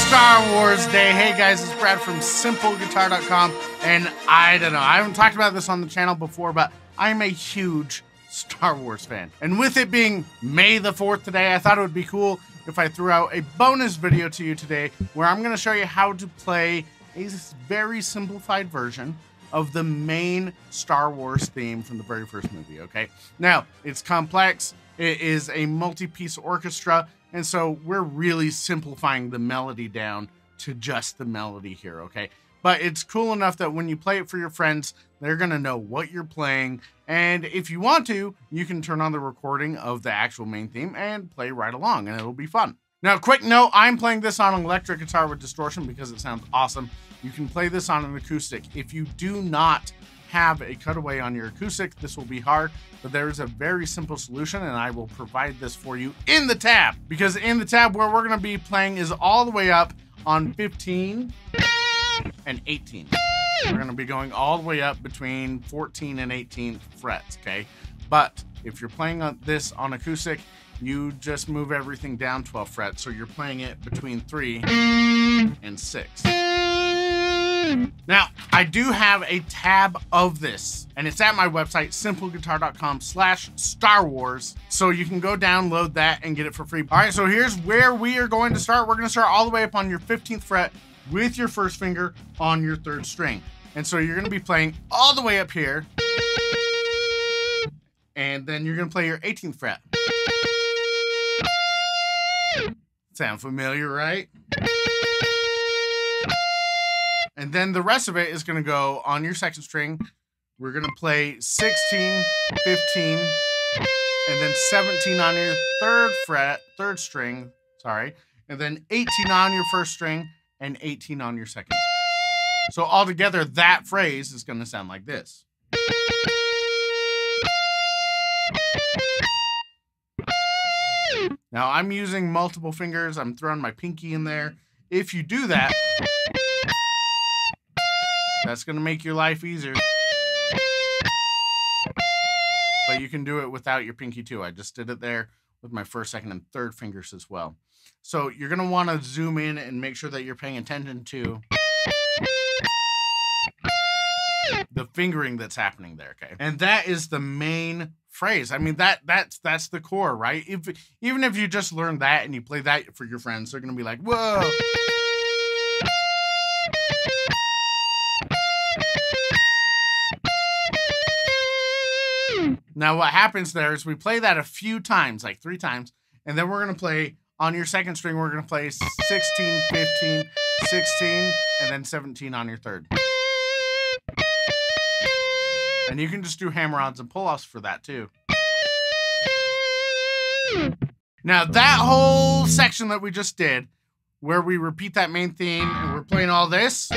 Star Wars Day. Hey guys, it's Brad from SimpleGuitar.com, and I don't know, I haven't talked about this on the channel before, but I'm a huge Star Wars fan. And with it being May the 4th today, I thought it would be cool if I threw out a bonus video to you today where I'm going to show you how to play a very simplified version of the main Star Wars theme from the very first movie, okay? Now, it's complex. It is a multi-piece orchestra, and so we're really simplifying the melody down to just the melody here, okay? But it's cool enough that when you play it for your friends, they're gonna know what you're playing, and if you want to, you can turn on the recording of the actual main theme and play right along, and it'll be fun. Now, quick note, I'm playing this on an electric guitar with distortion because it sounds awesome. You can play this on an acoustic. If you do not have a cutaway on your acoustic, this will be hard, but there is a very simple solution, and I will provide this for you in the tab, because in the tab where we're going to be playing is all the way up on 15 and 18. We're going to be going all the way up between 14 and 18 frets, okay? But if you're playing this on acoustic, you just move everything down 12 frets, so you're playing it between 3 and 6. Now, I do have a tab of this, and it's at my website, simpleguitar.com/Star Wars, so you can go download that and get it for free. All right, so here's where we are going to start. We're going to start all the way up on your 15th fret with your first finger on your 3rd string. And so you're going to be playing all the way up here, and then you're going to play your 18th fret. Sound familiar, right? And then the rest of it is going to go on your 2nd string. We're going to play 16, 15, and then 17 on your 3rd string, sorry. And then 18 on your 1st string and 18 on your 2nd. So altogether, that phrase is going to sound like this. Now, I'm using multiple fingers. I'm throwing my pinky in there. If you do that, that's going to make your life easier. But you can do it without your pinky too. I just did it there with my 1st, 2nd, and 3rd fingers as well. So you're going to want to zoom in and make sure that you're paying attention to the fingering that's happening there, okay? And that is the main phrase. I mean, that's the core, right? Even if you just learn that and you play that for your friends, they're going to be like, whoa. Now, what happens there is we play that a few times, like 3 times, and then we're going to play on your 2nd string, we're going to play 16, 15, 16, and then 17 on your 3rd. And you can just do hammer-ons and pull-offs for that, too. Now, that whole section that we just did, where we repeat that main theme, and we're playing all this,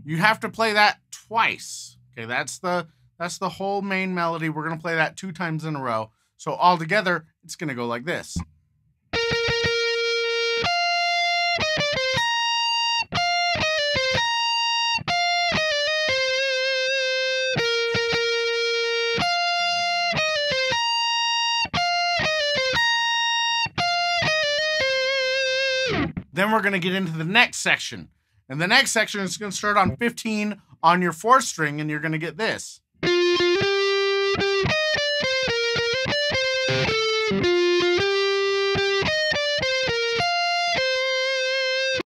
you have to play that twice. Okay, that's the whole main melody. We're going to play that 2 times in a row. So all together, it's going to go like this. Then we're going to get into the next section. And the next section is going to start on 15 on your 4th string, and you're going to get this.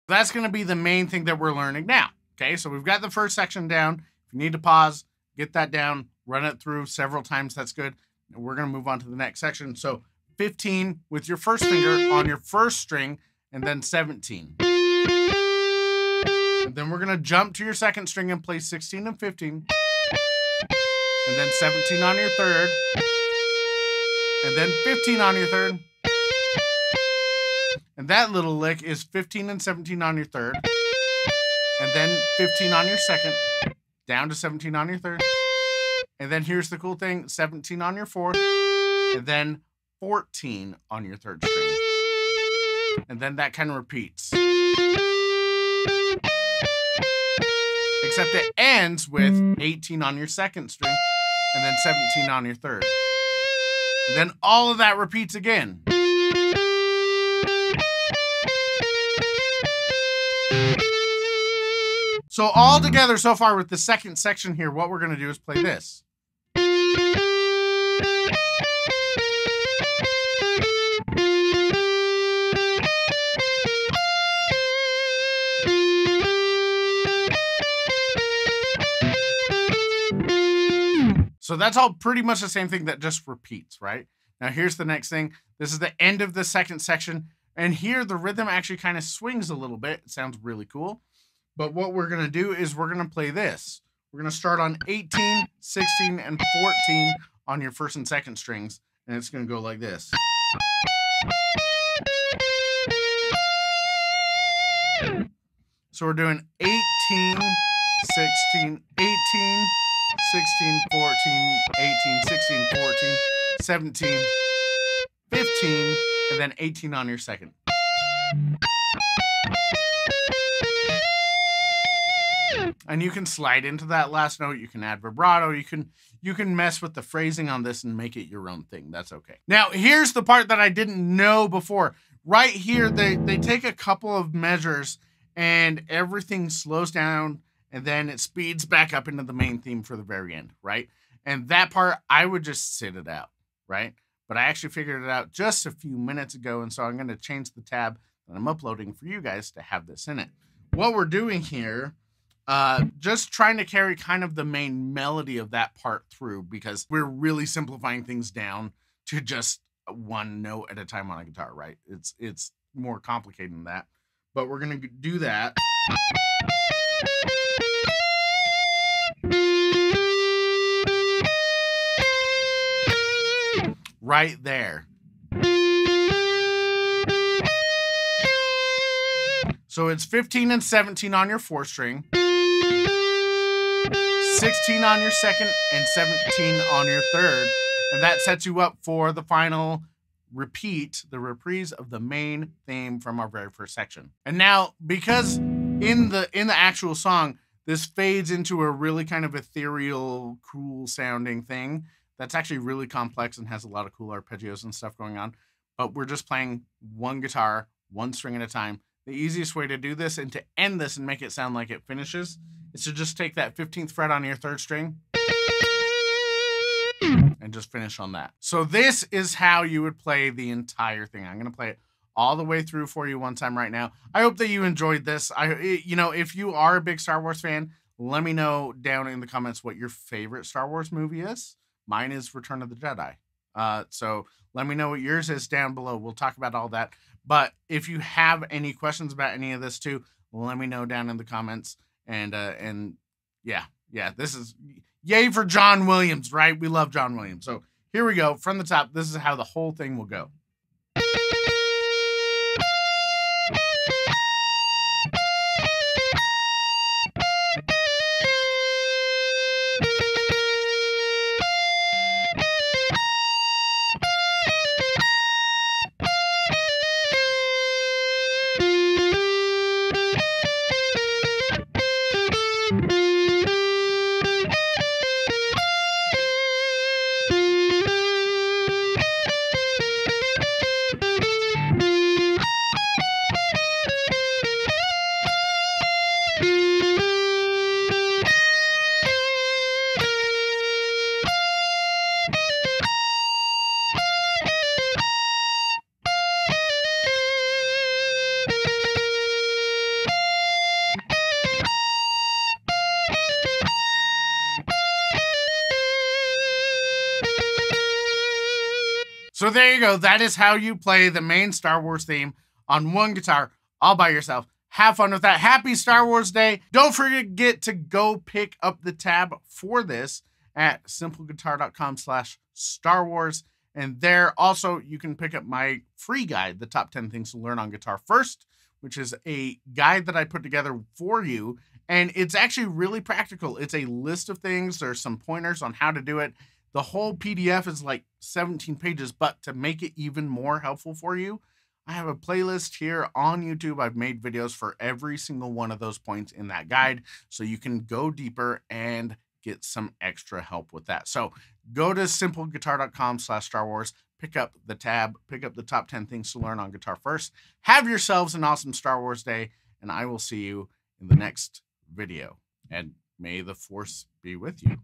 That's going to be the main thing that we're learning now. Okay, so we've got the first section down. If you need to pause, get that down, run it through several times. That's good. And we're going to move on to the next section. So 15 with your 1st finger on your 1st string, and then 17. And then we're going to jump to your 2nd string and play 16 and 15. And then 17 on your 3rd. And then 15 on your 3rd. And that little lick is 15 and 17 on your 3rd. And then 15 on your 2nd. Down to 17 on your 3rd. And then here's the cool thing, 17 on your 4th. And then 14 on your 3rd string. And then that kind of repeats. Except it ends with 18 on your 2nd string and then 17 on your third. And then all of that repeats again. So all together so far with the second section here, what we're going to do is play this. So that's all pretty much the same thing that just repeats, right? Now here's the next thing. This is the end of the second section. And here the rhythm actually kind of swings a little bit. It sounds really cool. But what we're going to do is we're going to play this. We're going to start on 18, 16, and 14 on your first and second strings. And it's going to go like this. So we're doing 18, 16, 18, 16, 14, 18, 16, 14, 17, 15, and then 18 on your second. And you can slide into that last note. You can add vibrato. You can mess with the phrasing on this and make it your own thing. That's okay. Now, here's the part that I didn't know before. Right here, they take a couple of measures and everything slows down and then it speeds back up into the main theme for the very end, right? And that part, I would just sit it out, right? But I actually figured it out just a few minutes ago, and so I'm going to change the tab that I'm uploading for you guys to have this in it. What we're doing here, just trying to carry kind of the main melody of that part through, because we're really simplifying things down to just one note at a time on a guitar, right? It's more complicated than that, but we're going to do that. Right there. So it's 15 and 17 on your fourth string, 16 on your second, and 17 on your third. And that sets you up for the final repeat, the reprise of the main theme from our very first section. And now, because in the actual song, this fades into a really kind of ethereal, cool sounding thing that's actually really complex and has a lot of cool arpeggios and stuff going on. But we're just playing one guitar, one string at a time. The easiest way to do this and to end this and make it sound like it finishes is to just take that 15th fret on your third string and just finish on that. So this is how you would play the entire thing. I'm going to play it all the way through for you one time right now. I hope that you enjoyed this. If you are a big Star Wars fan, let me know down in the comments what your favorite Star Wars movie is. Mine is Return of the Jedi. So let me know what yours is down below. We'll talk about all that. But if you have any questions about any of this too, let me know down in the comments. And yeah, this is yay for John Williams, right? We love John Williams. So here we go from the top. This is how the whole thing will go. So there you go. That is how you play the main Star Wars theme on one guitar all by yourself. Have fun with that. Happy Star Wars Day. Don't forget to go pick up the tab for this at simpleguitar.com/Star Wars. And there also you can pick up my free guide, The Top 10 Things to Learn on Guitar First, which is a guide that I put together for you. And it's actually really practical. It's a list of things. There's some pointers on how to do it. The whole PDF is like 17 pages, but to make it even more helpful for you, I have a playlist here on YouTube. I've made videos for every single one of those points in that guide, so you can go deeper and get some extra help with that. So go to simpleguitar.com/Star Wars, pick up the tab, pick up the top 10 things to learn on guitar first. Have yourselves an awesome Star Wars day, and I will see you in the next video. And may the Force be with you.